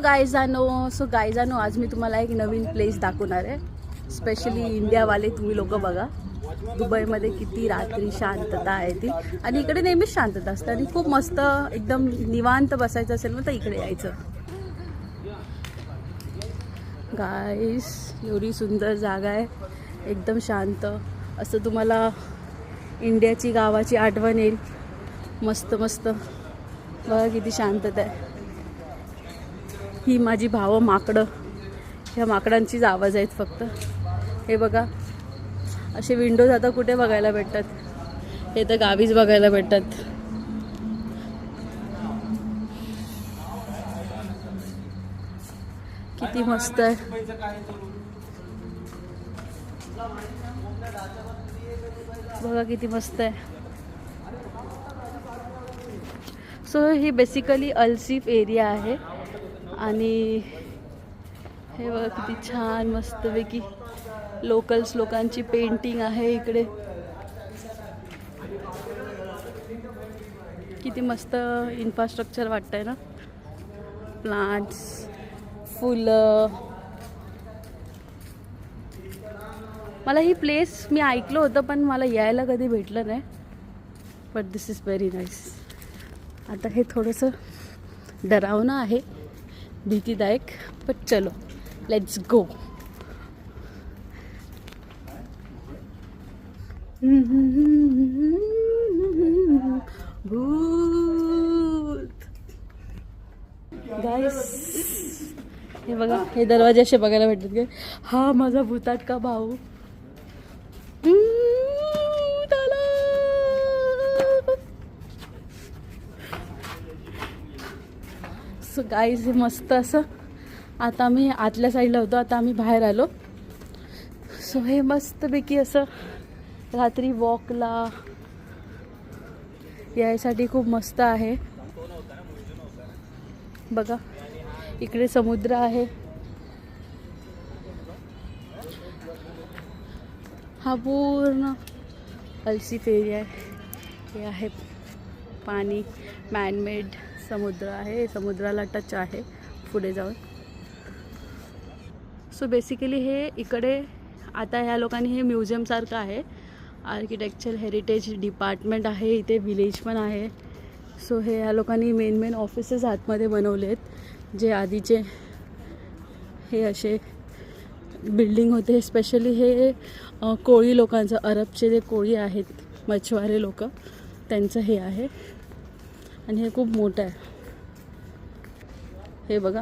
गायजानो आज मी तुम्हाला एक नवीन प्लेस दाखवणार आहे. स्पेशली इंडियावाले तुम्ही लोक बघा, दुबईमध्ये किती रात्री शांतता आहे ती, आणि इकडे नेहमीच शांतता असते आणि खूप मस्त एकदम निवांत बसायचं असेल ना तर इकडे यायचं. गाईस एवढी सुंदर जागा आहे, एकदम शांत, असं तुम्हाला इंडियाची गावाची आठवण येईल. मस्त मस्त बघा किती शांतता आहे. ही माझी भावं माकडं, ह्या माकडांचीच आवाज आहेत फक्त. हे बघा असे विंडोज आता कुठे बघायला भेटतात, हे तर गावीच बघायला भेटतात. किती मस्त आहे. बघा किती मस्त आहे. सो ही बेसिकली अल्सिफ एरिया आहे आणि हे बघा किती छान मस्तपैकी लोकांची पेंटिंग आहे इकडे. किती मस्त इन्फ्रास्ट्रक्चर वाटतंय ना, प्लांट्स, फुलं. मला ही प्लेस मी ऐकलं होतं पण मला यायला कधी भेटलं नाही, but this is very nice. आता हे थोडंसं डरावणं आहे, भीतीदायक, बट चलो लेट्स गो. भूत गाईस, हे बघा हे दरवाजे असे बघायला भेटतात की हा माझा भूतात का भाऊ. सो गाईज हे मस्त असं, आता आम्ही आतल्या साईडला होतो, आता आम्ही बाहेर आलो. सो हे मस्तपैकी असं रात्री वॉकला यायसाठी खूप मस्त आहे. बघा इकडे समुद्र आहे, हा पूर्ण अल्सिफ एरिया आहे. हे आहे पाणी, मॅनमेड समुद्र आहे, समुद्राला टच आहे पुढे जाऊन. सो बेसिकली हे इकडे आता ह्या लोकांनी हे म्युझियमसारखं आहे, आर्किटेक्चर हेरिटेज डिपार्टमेंट आहे इथे, विलेज पण आहे. सो हे ह्या लोकांनी मेन ऑफिसेस आतमध्ये बनवले आहेत, जे आधीचे हे असे बिल्डिंग होते. स्पेशली हे कोळी लोकांचं, अरबचे जे कोळी आहेत मछवारे लोक, त्यांचं हे आहे आणि हे खूप मोठं आहे. हे बघा